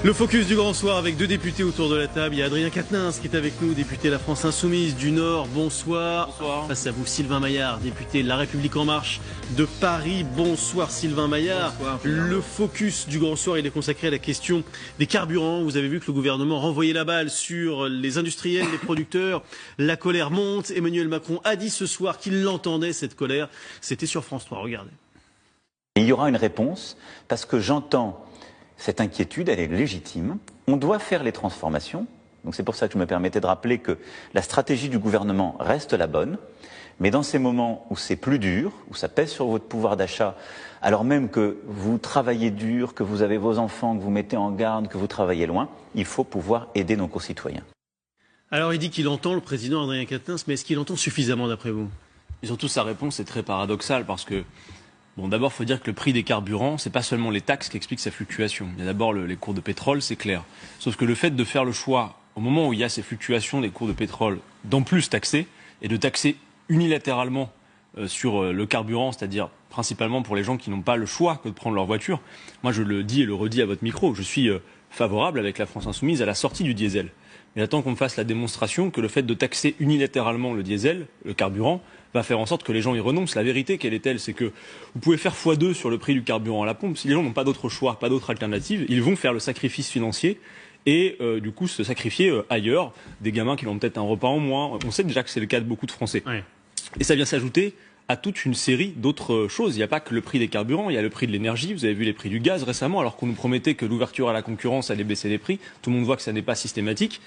Le focus du Grand Soir avec deux députés autour de la table. Il y a Adrien Quatennens qui est avec nous, député de la France Insoumise du Nord. Bonsoir. Bonsoir. Face à vous, Sylvain Maillard, député de La République En Marche de Paris. Bonsoir Sylvain Maillard. Bonsoir. Le focus du Grand Soir, il est consacré à la question des carburants. Vous avez vu que le gouvernement renvoyait la balle sur les industriels, les producteurs. La colère monte. Emmanuel Macron a dit ce soir qu'il l'entendait, cette colère. C'était sur France 3, regardez. Il y aura une réponse parce que j'entends cette inquiétude, elle est légitime. On doit faire les transformations. Donc c'est pour ça que je me permettais de rappeler que la stratégie du gouvernement reste la bonne. Mais dans ces moments où c'est plus dur, où ça pèse sur votre pouvoir d'achat, alors même que vous travaillez dur, que vous avez vos enfants, que vous mettez en garde, que vous travaillez loin, il faut pouvoir aider nos concitoyens. Alors il dit qu'il entend, le président Adrien Quatennens, mais est-ce qu'il entend suffisamment d'après vous? Et surtout, sa réponse est très paradoxale parce que, bon, d'abord, il faut dire que le prix des carburants, c'est pas seulement les taxes qui expliquent sa fluctuation. Il y a d'abord les cours de pétrole, c'est clair. Sauf que le fait de faire le choix, au moment où il y a ces fluctuations des cours de pétrole, d'en plus taxer, et de taxer unilatéralement sur le carburant, c'est-à-dire principalement pour les gens qui n'ont pas le choix que de prendre leur voiture. Moi, je le dis et le redis à votre micro, je suis favorable avec la France Insoumise à la sortie du diesel. Mais j'attends qu'on me fasse la démonstration que le fait de taxer unilatéralement le diesel, le carburant, va faire en sorte que les gens y renoncent. La vérité, quelle est-elle? C'est que vous pouvez faire x2 sur le prix du carburant à la pompe. Si les gens n'ont pas d'autre choix, pas d'autre alternative, ils vont faire le sacrifice financier et du coup se sacrifier ailleurs. Des gamins qui ont peut-être un repas en moins. On sait déjà que c'est le cas de beaucoup de Français. Ouais. Et ça vient s'ajouter à toute une série d'autres choses. Il n'y a pas que le prix des carburants, il y a le prix de l'énergie. Vous avez vu les prix du gaz récemment, alors qu'on nous promettait que l'ouverture à la concurrence allait baisser les prix. Tout le monde voit que ça n'est pas systématique.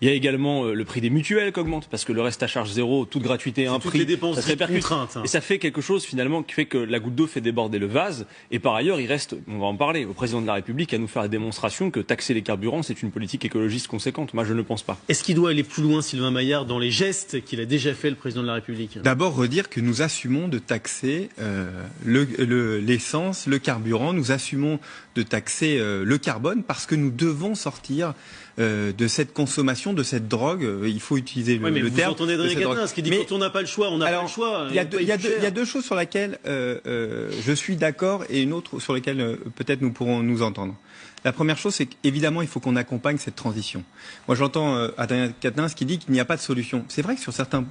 Il y a également le prix des mutuelles qui augmente, parce que le reste à charge zéro, toute gratuité à un prix, ça se répercute. Et ça fait quelque chose finalement qui fait que la goutte d'eau fait déborder le vase. Et par ailleurs, il reste, on va en parler, au président de la République à nous faire la démonstration que taxer les carburants, c'est une politique écologiste conséquente. Moi, je ne le pense pas. Est-ce qu'il doit aller plus loin, Sylvain Maillard, dans les gestes qu'il a déjà fait le président de la République? D'abord, redire que nous assumons de taxer l'essence, le carburant. Nous assumons de taxer le carbone parce que nous devons sortir de cette consommation, de cette drogue. Il faut utiliser le terme. Vous entendez Adrien Quatennens qui dit quand on n'a pas le choix, on n'a pas le choix. Il y a deux choses sur lesquelles je suis d'accord et une autre sur lesquelles peut-être nous pourrons nous entendre. La première chose, c'est qu'évidemment, il faut qu'on accompagne cette transition. Moi, j'entends Adrien Quatennens qui dit qu'il n'y a pas de solution. C'est vrai que sur certains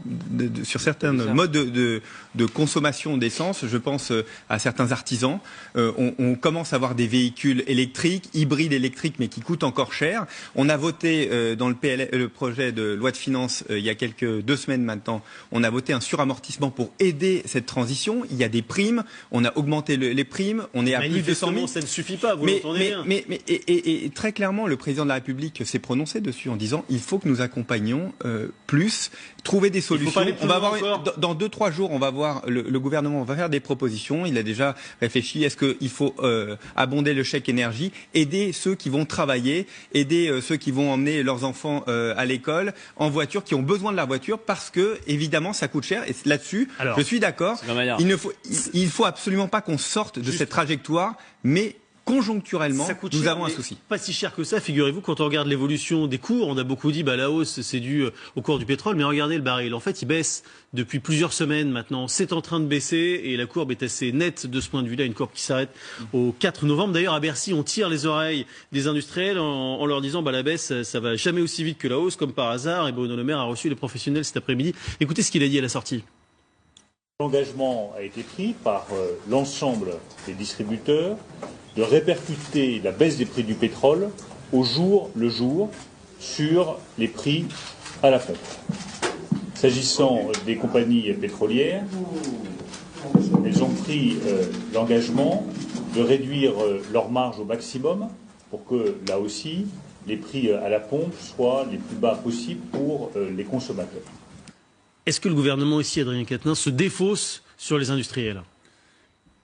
modes de consommation d'essence, je pense à certains artisans, on commence à avoir des véhicules électriques, hybrides électriques, mais qui coûtent encore cher. On a voté dans le projet de loi de finances, il y a 2 semaines maintenant, on a voté un suramortissement pour aider cette transition. Il y a des primes, on a augmenté les primes, on est à plus de 200 000. Ça ne suffit pas, vous l'entendez bien. Et très clairement, le président de la République s'est prononcé dessus en disant il faut que nous accompagnions plus, trouver des solutions. On va avoir, dans 2-3 jours, on va voir le gouvernement va faire des propositions. Il a déjà réfléchi. Est-ce qu'il faut abonder le chèque énergie, aider ceux qui vont travailler, aider ceux qui vont emmener leurs enfants à l'école en voiture, qui ont besoin de la voiture parce que évidemment ça coûte cher. Et là-dessus, je suis d'accord. Il faut absolument pas qu'on sorte de cette trajectoire, mais conjoncturellement, nous avons un souci. Pas si cher que ça, figurez-vous, quand on regarde l'évolution des cours, on a beaucoup dit la hausse c'est dû au cours du pétrole, mais regardez le baril. En fait, il baisse depuis plusieurs semaines maintenant. C'est en train de baisser et la courbe est assez nette de ce point de vue-là, une courbe qui s'arrête au 4 novembre. D'ailleurs, à Bercy, on tire les oreilles des industriels en leur disant la baisse, ça va jamais aussi vite que la hausse, comme par hasard. Et Bruno Le Maire a reçu les professionnels cet après-midi. Écoutez ce qu'il a dit à la sortie. L'engagement a été pris par l'ensemble des distributeurs de répercuter la baisse des prix du pétrole au jour le jour sur les prix à la pompe. S'agissant des compagnies pétrolières, elles ont pris l'engagement de réduire leur marge au maximum pour que, là aussi, les prix à la pompe soient les plus bas possibles pour les consommateurs. Est-ce que le gouvernement ici, Adrien Quatennens, se défausse sur les industriels ?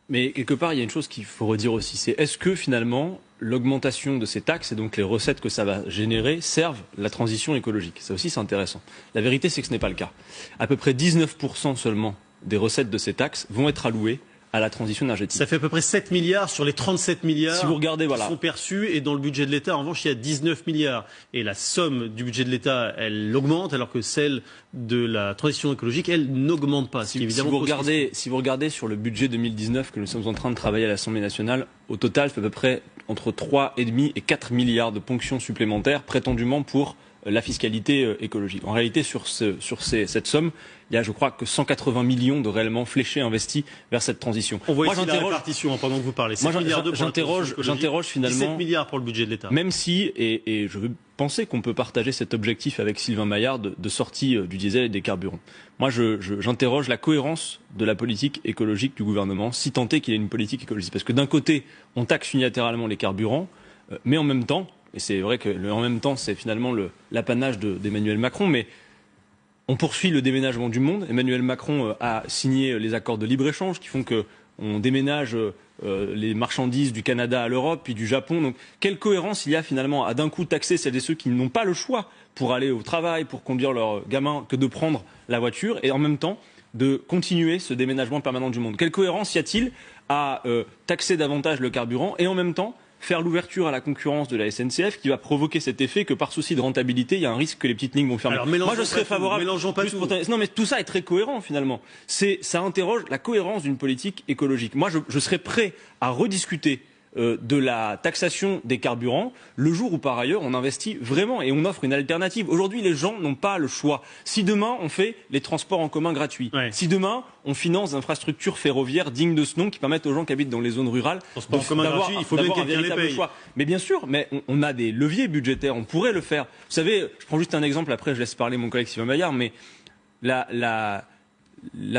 Mais quelque part, il y a une chose qu'il faut redire aussi, c'est est-ce que finalement l'augmentation de ces taxes et donc les recettes que ça va générer servent la transition écologique? Ça aussi, c'est intéressant. La vérité, c'est que ce n'est pas le cas. À peu près 19% seulement des recettes de ces taxes vont être allouées à la transition énergétique. Ça fait à peu près 7 milliards sur les 37 milliards si vous regardez, qui sont perçus, et dans le budget de l'État, en revanche, il y a 19 milliards. Et la somme du budget de l'État, elle augmente, alors que celle de la transition écologique, elle n'augmente pas. Si vous regardez sur le budget 2019 que nous sommes en train de travailler à l'Assemblée nationale, au total, c'est à peu près entre 3,5 et 4 milliards de ponctions supplémentaires, prétendument pour la fiscalité écologique. En réalité, sur cette somme, il y a, je crois, que 180 millions de réellement fléchés investis vers cette transition. On voit ici la répartition pendant que vous parlez. Moi, j'interroge finalement 17 milliards pour le budget de l'État. Même si, et je veux penser qu'on peut partager cet objectif avec Sylvain Maillard de sortie du diesel et des carburants. Moi, j'interroge la cohérence de la politique écologique du gouvernement, si tant est qu'il y ait une politique écologique. Parce que d'un côté, on taxe unilatéralement les carburants, mais en même temps, et c'est vrai que en même temps, c'est finalement l'apanage d'Emmanuel Macron, mais on poursuit le déménagement du monde. Emmanuel Macron a signé les accords de libre-échange qui font qu'on déménage les marchandises du Canada à l'Europe, puis du Japon. Donc, quelle cohérence il y a finalement à d'un coup taxer celles et ceux qui n'ont pas le choix pour aller au travail, pour conduire leurs gamins, que de prendre la voiture, et en même temps de continuer ce déménagement permanent du monde. Quelle cohérence y a-t-il à taxer davantage le carburant et en même temps faire l'ouverture à la concurrence de la SNCF qui va provoquer cet effet que par souci de rentabilité, il y a un risque que les petites lignes vont fermer. Alors, moi, je serais favorable. Non, mais tout ça est très cohérent finalement. Ça interroge la cohérence d'une politique écologique. Moi, je serais prêt à rediscuter de la taxation des carburants le jour où par ailleurs on investit vraiment et on offre une alternative. Aujourd'hui, les gens n'ont pas le choix. Si demain on fait les transports en commun gratuits, si demain on finance des infrastructures ferroviaires dignes de ce nom qui permettent aux gens qui habitent dans les zones rurales d'avoir un véritable choix. Mais bien sûr, mais on a des leviers budgétaires, on pourrait le faire. Vous savez, je prends juste un exemple, après je laisse parler mon collègue Sylvain Maillard, mais la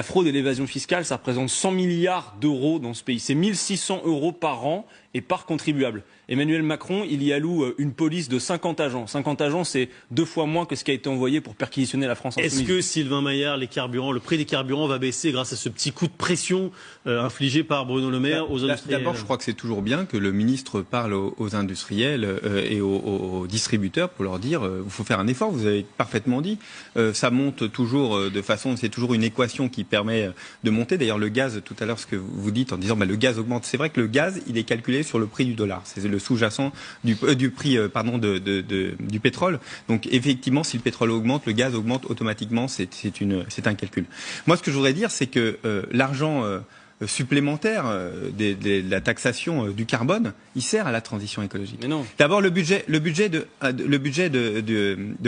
fraude et l'évasion fiscale, ça représente 100 milliards d'euros dans ce pays. C'est 1600 euros par an et par contribuable. Emmanuel Macron, il y alloue une police de 50 agents. 50 agents, c'est 2 fois moins que ce qui a été envoyé pour perquisitionner la France insoumise. Est-ce que, Sylvain Maillard, le prix des carburants va baisser grâce à ce petit coup de pression infligé par Bruno Le Maire aux industriels? D'abord, je crois que c'est toujours bien que le ministre parle aux industriels et aux distributeurs pour leur dire il faut faire un effort, vous avez parfaitement dit. Ça monte toujours de façon, c'est toujours une équation qui permet de monter. D'ailleurs, le gaz, tout à l'heure, ce que vous dites en disant le gaz augmente, c'est vrai que le gaz, il est calculé sur le prix du dollar. C'est le sous-jacent du prix du pétrole. Donc effectivement, si le pétrole augmente, le gaz augmente automatiquement. C'est un calcul. Moi, ce que je voudrais dire, c'est que l'argent supplémentaire de la taxation du carbone, il sert à la transition écologique. Mais non. D'abord, le budget de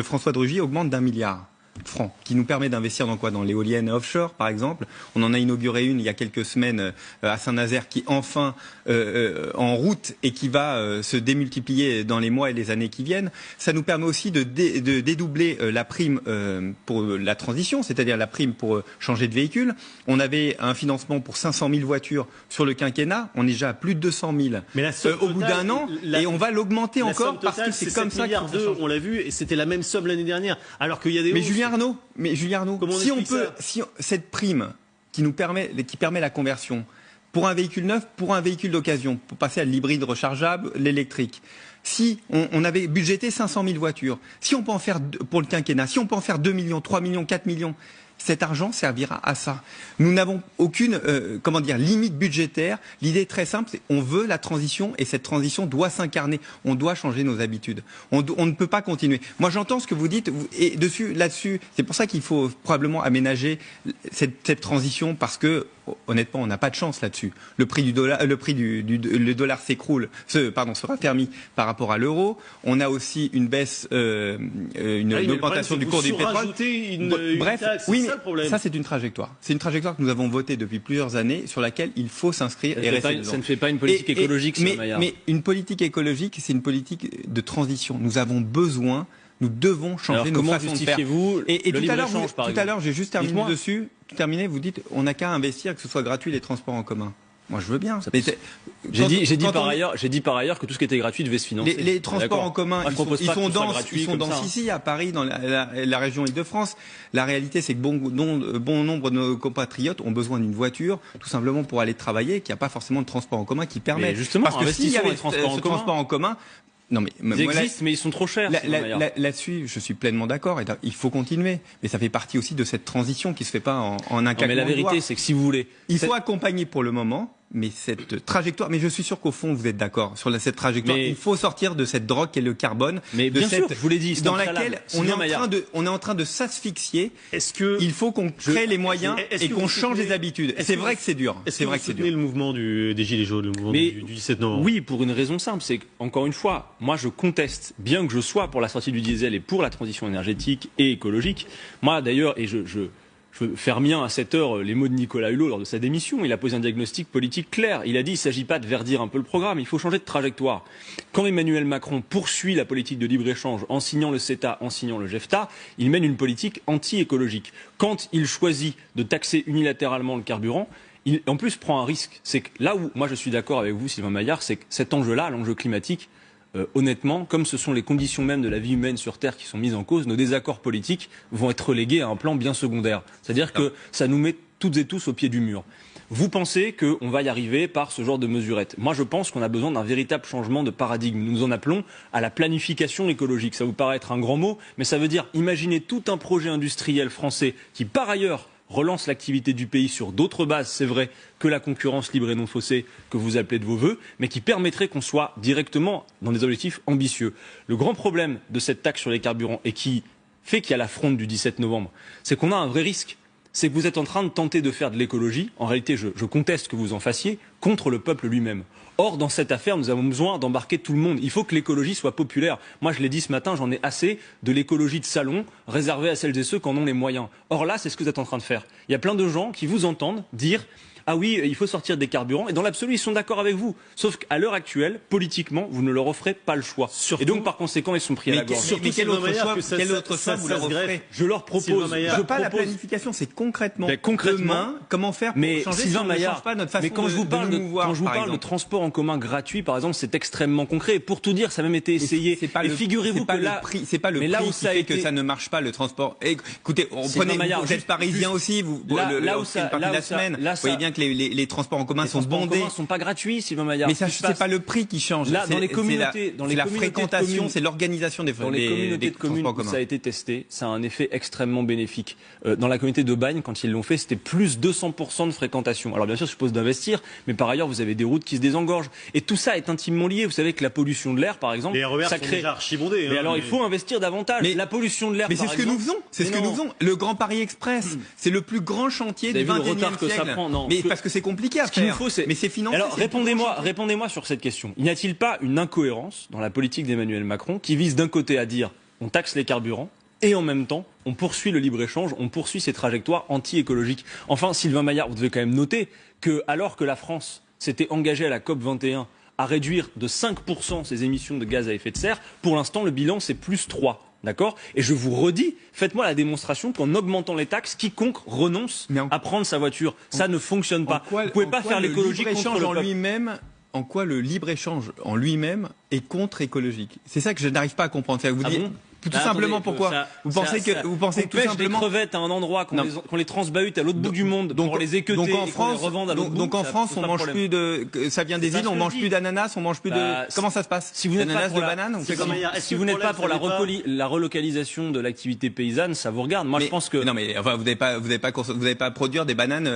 François de Rugy augmente d'1 milliard. Francs, qui nous permet d'investir dans quoi? Dans l'éolienne offshore, par exemple. On en a inauguré une il y a quelques semaines à Saint-Nazaire qui enfin en route et qui va se démultiplier dans les mois et les années qui viennent. Ça nous permet aussi de dédoubler la prime pour la transition, c'est-à-dire la prime pour changer de véhicule. On avait un financement pour 500 000 voitures sur le quinquennat. On est déjà à plus de 200 000 au bout d'un an et on va l'augmenter encore parce que c'est comme ça qu'il faut changer. On l'a vu et c'était la même somme l'année dernière. Alors qu'il y a des Julien Arnaud, si cette prime qui permet la conversion pour un véhicule neuf, pour un véhicule d'occasion, pour passer à l'hybride rechargeable, l'électrique, si on avait budgété 500 000 voitures, si on peut en faire pour le quinquennat, si on peut en faire 2 millions, 3 millions, 4 millions, cet argent servira à ça. Nous n'avons aucune limite budgétaire. L'idée est très simple, c'est on veut la transition et cette transition doit s'incarner. On doit changer nos habitudes. On ne peut pas continuer. Moi, j'entends ce que vous dites et là-dessus, c'est pour ça qu'il faut probablement aménager cette transition parce que honnêtement, on n'a pas de chance là-dessus. Le prix du dollar, le dollar s'écroule, se raffermit par rapport à l'euro. On a aussi une baisse, une augmentation du cours du pétrole. Bref, oui, mais ça c'est une trajectoire. C'est une trajectoire que nous avons votée depuis plusieurs années, sur laquelle il faut s'inscrire et rester dedans. Ça ne fait pas une politique écologique, mais une politique écologique, c'est une politique de transition. Nous avons besoin. Nous devons changer nos façons de faire. Et tout à l'heure, j'ai juste terminé dessus. Vous dites, on n'a qu'à investir, que ce soit gratuit les transports en commun. Moi, je veux bien. J'ai dit par ailleurs que tout ce qui était gratuit devait se financer. Les transports en commun, ils sont denses ici, à Paris, dans la région Île-de-France. La réalité, c'est que bon nombre de nos compatriotes ont besoin d'une voiture, tout simplement pour aller travailler, qu'il n'y a pas forcément de transport en commun qui permet. Parce que s'il y avait ce transport en commun, non, ils existent, mais ils sont trop chers. Là-dessus, je suis pleinement d'accord. Il faut continuer, mais ça fait partie aussi de cette transition qui se fait pas en un claquement de doigts. Mais la vérité, c'est que si vous voulez, il faut accompagner pour le moment. mais cette trajectoire, mais je suis sûr qu'au fond vous êtes d'accord sur cette trajectoire. Il faut sortir de cette drogue qu'est le carbone, mais bien sûr, je vous l'ai dit, dans laquelle on est en train de s'asphyxier. Il faut qu'on crée les moyens et qu'on change les habitudes. C'est vrai que c'est dur. C'est vrai que c'est dur. Le mouvement des Gilets jaunes, le mouvement du 17 novembre. Oui, pour une raison simple, c'est qu'encore une fois, moi je conteste, bien que je sois pour la sortie du diesel et pour la transition énergétique et écologique. Moi d'ailleurs, et je veux faire mien à cette heure les mots de Nicolas Hulot lors de sa démission. Il a posé un diagnostic politique clair. Il a dit il ne s'agit pas de verdir un peu le programme, il faut changer de trajectoire. Quand Emmanuel Macron poursuit la politique de libre-échange en signant le CETA, en signant le JEFTA, il mène une politique anti-écologique. Quand il choisit de taxer unilatéralement le carburant, il en plus prend un risque. C'est que là où moi je suis d'accord avec vous, Sylvain Maillard, c'est que cet enjeu-là, l'enjeu climatique, honnêtement, comme ce sont les conditions mêmes de la vie humaine sur Terre qui sont mises en cause, nos désaccords politiques vont être relégués à un plan bien secondaire. C'est-à-dire que ça nous met toutes et tous au pied du mur. Vous pensez qu'on va y arriver par ce genre de mesurettes. Moi, je pense qu'on a besoin d'un véritable changement de paradigme. Nous en appelons à la planification écologique. Ça vous paraît être un grand mot, mais ça veut dire imaginer tout un projet industriel français qui, par ailleurs, relance l'activité du pays sur d'autres bases, c'est vrai, que la concurrence libre et non faussée que vous appelez de vos vœux, mais qui permettrait qu'on soit directement dans des objectifs ambitieux. Le grand problème de cette taxe sur les carburants et qui fait qu'il y a la fronde du 17 novembre, c'est qu'on a un vrai risque. C'est que vous êtes en train de tenter de faire de l'écologie, en réalité je conteste que vous en fassiez, contre le peuple lui-même. Or, dans cette affaire, nous avons besoin d'embarquer tout le monde. Il faut que l'écologie soit populaire. Moi, je l'ai dit ce matin, j'en ai assez de l'écologie de salon réservée à celles et ceux qui en ont les moyens. Or là, c'est ce que vous êtes en train de faire. Il y a plein de gens qui vous entendent dire ah oui, il faut sortir des carburants. Et dans l'absolu, ils sont d'accord avec vous. Sauf qu'à l'heure actuelle, politiquement, vous ne leur offrez pas le choix. Surtout, et donc, par conséquent, ils sont pris à la gorge. Mais quel autre choix vous leur offrez? Je leur propose. Pas la planification, c'est concrètement. Demain, comment faire pour changer Sylvain si on ne change pas notre façon mais quand je vous parle de transport en commun gratuit, par exemple, c'est extrêmement concret. Et pour tout dire, ça a même été essayé. Et figurez-vous que là, c'est pas le prix qui fait que ça ne marche pas le transport. Écoutez, vous êtes parisien aussi, vous là où c'est une partie de la semaine. Vous voyez bien que les transports en commun sont bondés. Les transports en commun sont pas gratuits, Sylvain Maillard. Mais ça, c'est pas le prix qui change. Là, dans les communautés, c'est la fréquentation, c'est l'organisation des transports en commun. Dans les communautés de communes où ça a été testé, ça a un effet extrêmement bénéfique. Dans la communauté de Bagne, quand ils l'ont fait, c'était plus 200% de fréquentation. Alors bien sûr, je suppose d'investir, mais par ailleurs, vous avez des routes qui se désengorgent. Et tout ça est intimement lié. Vous savez que la pollution de l'air, par exemple, ça crée. Mais alors, il faut investir davantage. Mais la pollution de l'air, mais c'est ce que nous faisons. C'est ce que nous faisons. Le Grand Paris Express, c'est le plus grand chantier du XXIe siècle. Mais parce que c'est compliqué à faire. Mais c'est financé. Alors répondez-moi sur cette question. N'y a-t-il pas une incohérence dans la politique d'Emmanuel Macron qui vise d'un côté à dire on taxe les carburants et en même temps on poursuit le libre-échange, on poursuit ces trajectoires anti-écologiques? Enfin, Sylvain Maillard, vous devez quand même noter que alors que la France s'était engagée à la COP 21 à réduire de 5% ses émissions de gaz à effet de serre, pour l'instant le bilan c'est plus 3. D'accord? Et je vous redis, faites-moi la démonstration qu'en augmentant les taxes, quiconque renonce à prendre sa voiture. Ça ne fonctionne pas. Vous ne pouvez pas faire l'écologie contre le peuple. En quoi le libre-échange en lui-même est contre-écologique? C'est ça que je n'arrive pas à comprendre. Vous dites, tout simplement pourquoi? Vous pensez tout simplement des crevettes à un endroit qu'on les transbahute à l'autre bout du monde pour les équeuter et qu'on les revende à l'autre bout. Donc en France, on mange plus de, ça vient des îles, on mange plus d'ananas, on mange plus de, comment ça se passe? Si vous n'êtes pas pour si vous n'êtes pas pour la relocalisation de l'activité paysanne, ça vous regarde. Moi, je pense que non, mais enfin, vous n'avez pas à produire des bananes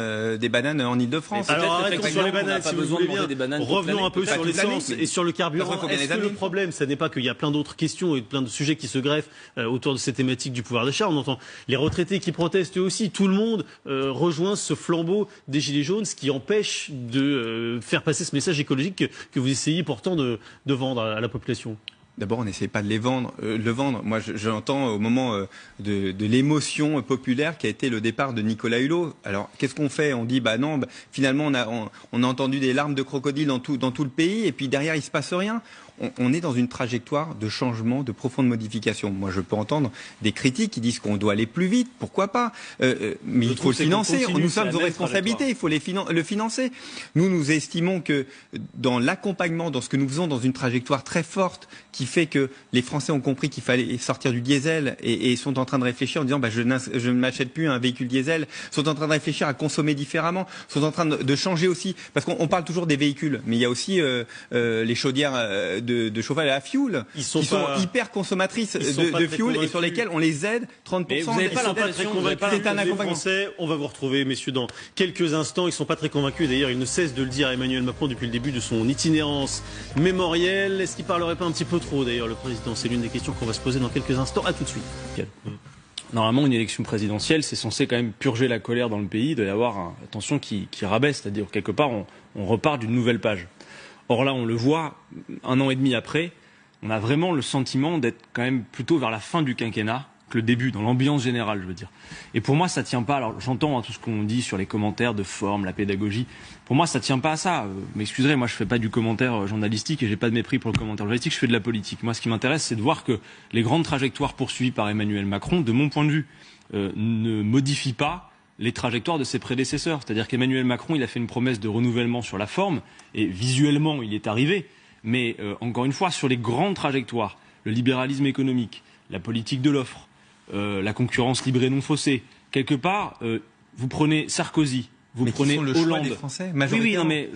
en Île-de-France. Alors arrêtons sur les bananes, si vous voulez bien. Revenons un peu sur l'essence et sur le carburant. Est-ce que le problème, ça n'est pas qu'il y a plein d'autres questions et plein de sujets qui se greffent autour de ces thématiques du pouvoir d'achat? On entend les retraités qui protestent eux aussi. Tout le monde rejoint ce flambeau des Gilets jaunes, ce qui empêche de faire passer ce message écologique que vous essayez pourtant de vendre à la population. D'abord, on n'essaie pas de le vendre. Moi, j'entends au moment de l'émotion populaire qui a été le départ de Nicolas Hulot. Alors, qu'est-ce qu'on fait? On dit, finalement, on a entendu des larmes de crocodile dans tout le pays, et puis derrière, il se passe rien. On est dans une trajectoire de changement, de profonde modification. Moi, je peux entendre des critiques qui disent qu'on doit aller plus vite, pourquoi pas, mais il faut le financer. Nous sommes aux responsabilités, il faut le financer. Nous estimons que dans l'accompagnement, dans ce que nous faisons, dans une trajectoire très forte qui fait que les Français ont compris qu'il fallait sortir du diesel et sont en train de réfléchir en disant je ne m'achète plus un véhicule diesel, sont en train de réfléchir à consommer différemment, sont en train de changer aussi, parce qu'on parle toujours des véhicules, mais il y a aussi les chaudières de chauffage à fioul, qui sont hyper consommatrices de fioul et sur lesquelles on les aide 30%. Mais vous n'avez pas l'impression c'est un accompagnement français. On va vous retrouver, messieurs, dans quelques instants. Ils ne sont pas très convaincus. D'ailleurs, il ne cesse de le dire à Emmanuel Macron depuis le début de son itinérance mémorielle. Est-ce qu'il ne parlerait pas un petit peu trop, d'ailleurs, le président? C'est l'une des questions qu'on va se poser dans quelques instants. À tout de suite. Normalement, une élection présidentielle, c'est censé quand même purger la colère dans le pays. Il doit y avoir attention qui rabaisse, c'est-à-dire quelque part, on repart d'une nouvelle page. Or là, on le voit, 1 an et demi après, on a vraiment le sentiment d'être quand même plutôt vers la fin du quinquennat que le début, dans l'ambiance générale, je veux dire. Et pour moi, ça tient pas. Alors, j'entends tout ce qu'on dit sur les commentaires de forme, la pédagogie. Pour moi, ça tient pas à ça. M'excuserez, moi, je fais pas du commentaire journalistique et j'ai pas de mépris pour le commentaire journalistique. Je fais de la politique. Moi, ce qui m'intéresse, c'est de voir que les grandes trajectoires poursuivies par Emmanuel Macron, de mon point de vue, ne modifient pas les trajectoires de ses prédécesseurs. C'est-à-dire qu'Emmanuel Macron, il a fait une promesse de renouvellement sur la forme et visuellement, il est arrivé. Mais encore une fois, sur les grandes trajectoires, le libéralisme économique, la politique de l'offre, la concurrence libre et non faussée. Quelque part, vous prenez Sarkozy, vous prenez le Hollande. Choix des Français, oui, non, mais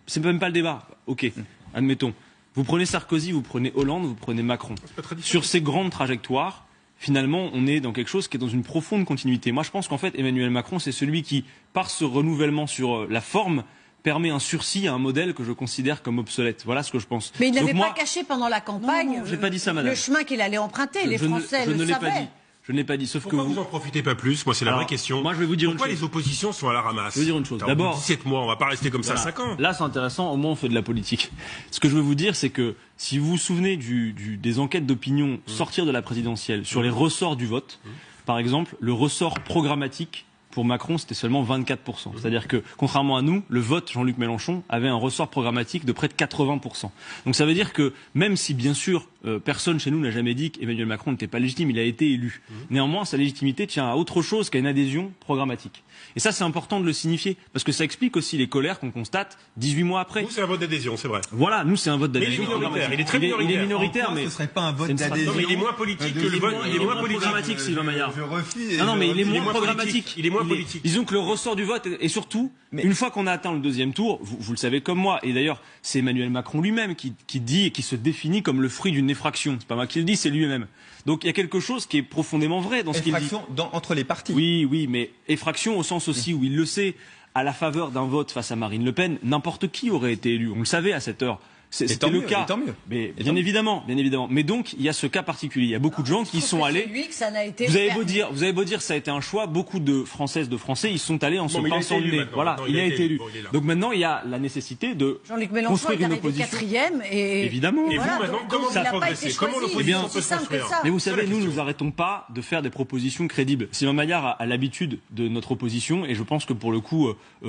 c'est même pas le débat. Ok, admettons. Vous prenez Sarkozy, vous prenez Hollande, vous prenez Macron. Sur ces grandes trajectoires, finalement, on est dans quelque chose qui est dans une profonde continuité. Moi, je pense qu'en fait, Emmanuel Macron, c'est celui qui, par ce renouvellement sur la forme, permet un sursis à un modèle que je considère comme obsolète. Voilà ce que je pense. Mais il n'avait pas caché pendant la campagne j'ai pas dit ça, madame. Le chemin qu'il allait emprunter. Les Français le savaient. Je ne l'ai pas dit, sauf Pourquoi que vous en profitez pas plus? Moi, c'est la vraie question. Moi, je vais vous dire Pourquoi les oppositions sont à la ramasse? Je vais vous dire une chose. D'abord, 17 mois, on va pas rester comme ça 5 ans. Là, c'est intéressant. Au moins, on fait de la politique. Ce que je veux vous dire, c'est que si vous vous souvenez des enquêtes d'opinion sortir de la présidentielle sur les ressorts du vote, par exemple, le ressort programmatique pour Macron, c'était seulement 24%. C'est-à-dire que, contrairement à nous, le vote Jean-Luc Mélenchon avait un ressort programmatique de près de 80%. Donc ça veut dire que, même si, bien sûr, personne chez nous n'a jamais dit qu'Emmanuel Macron n'était pas légitime, il a été élu. Néanmoins, sa légitimité tient à autre chose qu'à une adhésion programmatique. Et ça, c'est important de le signifier, parce que ça explique aussi les colères qu'on constate 18 mois après. Nous, c'est un vote d'adhésion, c'est vrai. Voilà, nous, c'est un vote d'adhésion. Mais il est minoritaire, il est très minoritaire. Il est minoritaire, mais ce serait pas un vote d'adhésion. Mais il est moins politique que le vote. Il est moins programmatique, Sylvain Maillard. Je refuse. Non, mais il est moins programmatique. Il est moins politique. Disons que le ressort du vote, et surtout, une fois qu'on a atteint le deuxième tour, vous le savez comme moi, et d'ailleurs, c'est Emmanuel Macron lui-même qui dit et qui se définit comme le fruit d'une effraction. C'est pas moi qui le dis, c'est lui-même. Donc il y a quelque chose qui est profondément vrai dans ce qu'il dit. Effraction entre les partis. Oui, mais effraction au sens aussi où il le sait, à la faveur d'un vote face à Marine Le Pen, n'importe qui aurait été élu. On le savait à cette heure. C'était le cas. Tant mieux. Mais bien évidemment. Mais donc, il y a ce cas particulier. Il y a beaucoup de gens qui sont allés. Lui que ça n'a été vous avez beau dire, ça a été un choix. Beaucoup de Françaises, de Français, ils sont allés en se pinçant le nez. Voilà, il a été élu. Donc maintenant, il y a la nécessité de Jean-Luc Mélenchon construire est une arrivé opposition. 4e et évidemment. Et vous, maintenant, comment ça a progressé? Comment l'opposition peut se construire? Mais vous savez, nous n'arrêtons pas de faire des propositions crédibles. Sylvain Maillard a l'habitude de notre opposition, et je pense que pour le coup,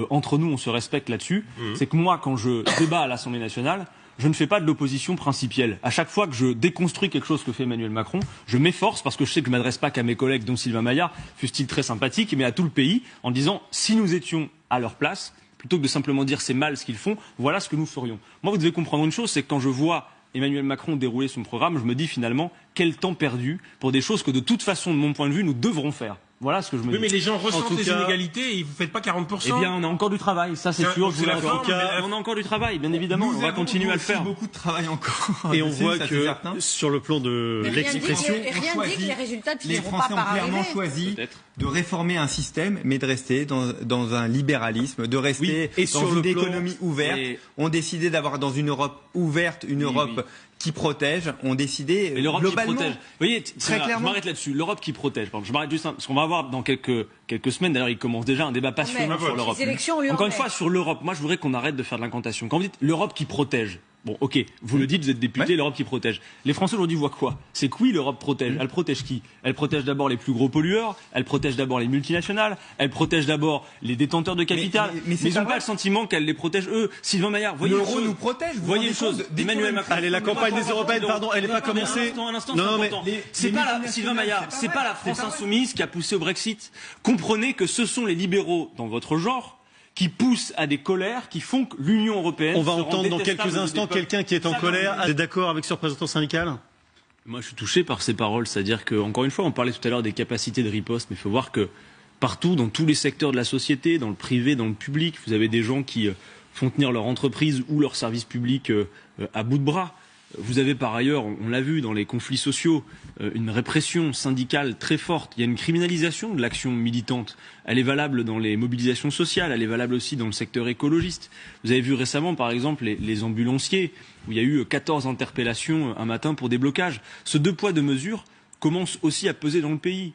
entre nous, on se respecte là-dessus. C'est que moi, quand je débat à l'Assemblée nationale, je ne fais pas de l'opposition principielle. À chaque fois que je déconstruis quelque chose que fait Emmanuel Macron, je m'efforce, parce que je sais que je ne m'adresse pas qu'à mes collègues, dont Sylvain Maillard, fût-il très sympathique, mais à tout le pays, en disant, si nous étions à leur place, plutôt que de simplement dire c'est mal ce qu'ils font, voilà ce que nous ferions. Moi, vous devez comprendre une chose, c'est que quand je vois Emmanuel Macron dérouler son programme, je me dis finalement, quel temps perdu pour des choses que de toute façon, de mon point de vue, nous devrons faire. Voilà ce que je me dis. Oui, mais les gens ressentent les inégalités et vous faites pas 40%. Eh bien, on a encore du travail, ça c'est sûr. On a encore du travail, bien évidemment. On va continuer à le faire. Beaucoup de travail encore. Et on voit que sur le plan de l'expression, rien dit que les résultats ne les finiront Français pas par ont clairement arriver. choisi de réformer un système, mais de rester dans un libéralisme, de rester dans une économie ouverte. On décidé d'avoir dans une Europe ouverte, une Europe qui protège, ont décidé globalement. Qui protège. Vous voyez, très clairement. Je m'arrête là-dessus. L'Europe qui protège. Je m'arrête juste parce qu'on va avoir dans quelques semaines, d'ailleurs, il commence déjà un débat passionnant sur l'Europe. Encore une fois, sur l'Europe, moi je voudrais qu'on arrête de faire de l'incantation. Quand vous dites l'Europe qui protège, bon, ok, vous le dites, vous êtes député, l'Europe qui protège. Les Français aujourd'hui voient quoi? C'est que oui, l'Europe protège. Elle protège qui? Elle protège d'abord les plus gros pollueurs, elle protège d'abord les multinationales, elle protège d'abord les détenteurs de capital, mais ils n'ont pas le sentiment qu'elle les protège eux. Sylvain Maillard, voyez l'euro nous protège. Voyez une chose, Emmanuel Macron. Allez, la campagne des Européennes, pardon, elle n'est pas commencée. Un instant, c'est pas Sylvain Maillard, c'est pas la France insoumise qui a poussé au Brexit. Comprenez que ce sont les libéraux dans votre genre qui poussent à des colères qui font que l'Union européenne. On va entendre dans quelques instants quelqu'un qui est en colère. Vous êtes d'accord avec ce représentant syndical? Moi, je suis touché par ces paroles. C'est-à-dire que, encore une fois, on parlait tout à l'heure des capacités de riposte, mais il faut voir que partout, dans tous les secteurs de la société, dans le privé, dans le public, vous avez des gens qui font tenir leur entreprise ou leur service public à bout de bras. Vous avez par ailleurs, on l'a vu dans les conflits sociaux, une répression syndicale très forte. Il y a une criminalisation de l'action militante. Elle est valable dans les mobilisations sociales, elle est valable aussi dans le secteur écologiste. Vous avez vu récemment, par exemple, les ambulanciers, où il y a eu 14 interpellations un matin pour des blocages. Ce 2 poids 2 mesures commence aussi à peser dans le pays.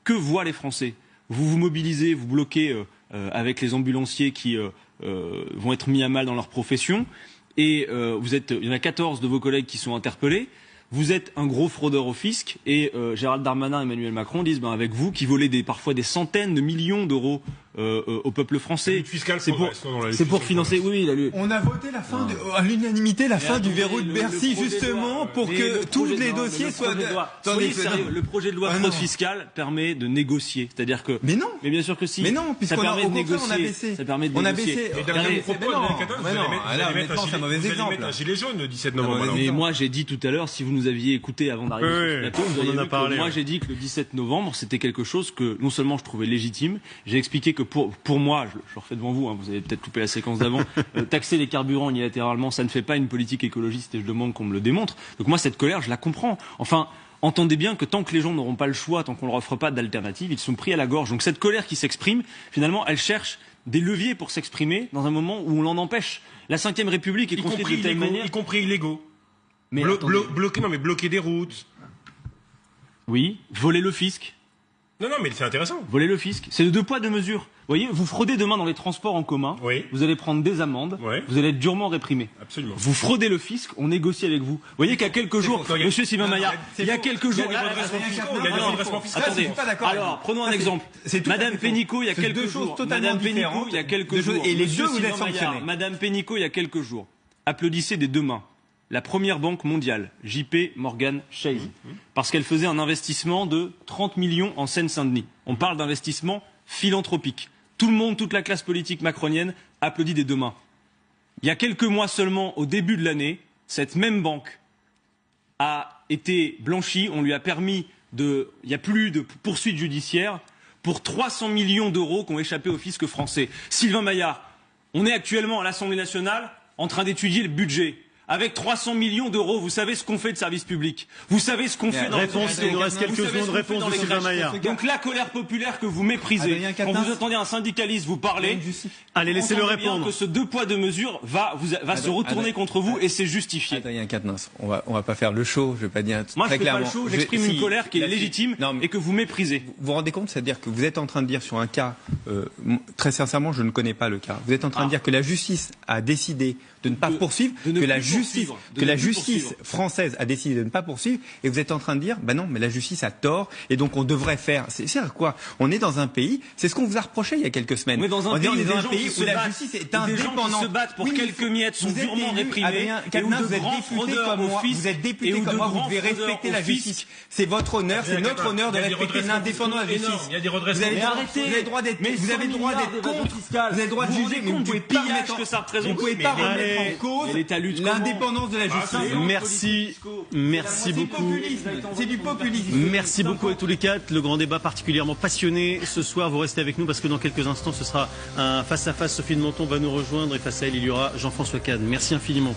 Que voient les Français? Vous vous mobilisez, vous bloquez avec les ambulanciers qui vont être mis à mal dans leur profession. Et il y en a 14 de vos collègues qui sont interpellés. Vous êtes un gros fraudeur au fisc et Gérald Darmanin et Emmanuel Macron disent avec vous qui volez parfois des centaines de millions d'euros au peuple français. C'est pour financer. Oui, on a voté à l'unanimité la fin du verrou de Bercy justement pour que tous les dossiers soient. Soyez sérieux. Le projet de loi fraude fiscale permet de négocier, c'est-à-dire que. Mais non. Mais bien sûr que si. Mais non, puisqu'on a au contraire on a baissé. Ça permet de On négocier. a baissé. C'est un mauvais exemple. Un gilet jaune le 17 novembre. Mais moi j'ai dit tout à l'heure, si vous nous aviez écouté avant d'arriver sur ce plateau, vous auriez vu que moi j'ai dit que le 17 novembre c'était quelque chose que non seulement je trouvais légitime, j'ai expliqué que pour moi, je le refais devant vous, vous avez peut-être loupé la séquence d'avant, taxer les carburants unilatéralement, ça ne fait pas une politique écologiste et je demande qu'on me le démontre. Donc moi cette colère, je la comprends. Enfin, entendez bien que tant que les gens n'auront pas le choix, tant qu'on ne leur offre pas d'alternative, ils sont pris à la gorge. Donc cette colère qui s'exprime, finalement, elle cherche des leviers pour s'exprimer dans un moment où on l'en empêche. La 5e République est construite de telle manière... Y compris illégaux. Mais bloquer des routes. Oui, voler le fisc. Non, mais c'est intéressant. Voler le fisc. C'est le 2 poids 2 mesures. Vous voyez, vous fraudez demain dans les transports en commun. Oui. Vous allez prendre des amendes. Oui. Vous allez être durement réprimé. Absolument. Vous fraudez le fisc, on négocie avec vous. Vous voyez qu'il y a quelques jours, monsieur Sylvain Maillard, il y a quelques jours. Il y a des redressements fiscaux. Attendez. Alors, prenons un exemple. Madame Pénicaud, il y a quelques jours. Madame Pénicaud, il y a quelques jours. Et les deux, vous êtes sanctionnés. Madame Pénicaud, il y a quelques jours. Applaudissez des 2 mains la première banque mondiale, JP Morgan Chase, parce qu'elle faisait un investissement de 30 millions en Seine-Saint-Denis. On parle d'investissement philanthropique. Tout le monde, toute la classe politique macronienne applaudit des 2 mains. Il y a quelques mois seulement, au début de l'année, cette même banque a été blanchie. On lui a permis il n'y a plus de poursuites judiciaires pour 300 millions d'euros qui ont échappé au fisc français. Sylvain Maillard, on est actuellement à l'Assemblée nationale en train d'étudier le budget. Avec 300 millions d'euros, vous savez ce qu'on fait de service public. Vous savez ce qu'on fait dans les réponse, il nous reste quelques secondes. Réponse de Sylvain Maillard. Donc la colère populaire que vous méprisez, quand vous entendez un syndicaliste vous parler, allez, laissez-le répondre. Que ce 2 poids 2 mesures va se retourner contre vous et c'est justifié. Adrien Quatennens, on va pas faire le show, je vais pas dire moi, très clairement. Moi, je fais pas le show, j'exprime une colère qui est légitime et que vous méprisez. Vous vous rendez compte, c'est-à-dire que vous êtes en train de dire sur un cas, très sincèrement, je ne connais pas le cas. Vous êtes en train de dire que la justice a décidé de ne pas poursuivre, que la justice française a décidé de ne pas poursuivre, et vous êtes en train de dire, non, mais la justice a tort, et donc on devrait faire. C'est à quoi? On est dans un pays, c'est ce qu'on vous a reproché il y a quelques semaines. On est dans un pays où la justice est indépendante. Des gens qui se battent pour quelques miettes sont durement réprimés. Et où de grands fraudeurs au fisc, vous êtes député comme moi, vous devez respecter la justice. C'est votre honneur, c'est notre honneur de respecter l'indépendance de la justice. Il y a des redressements. Vous avez le droit d'être contre, vous avez le droit de juger, mais vous ne pouvez pas remettre en cause l'indépendance de la justice. Merci beaucoup. C'est du populisme. Merci beaucoup à tous les 4. Le grand débat particulièrement passionné ce soir. Vous restez avec nous parce que dans quelques instants, ce sera un face-à-face. Sophie de Menton va nous rejoindre et face à elle, il y aura Jean-François Kahn. Merci infiniment.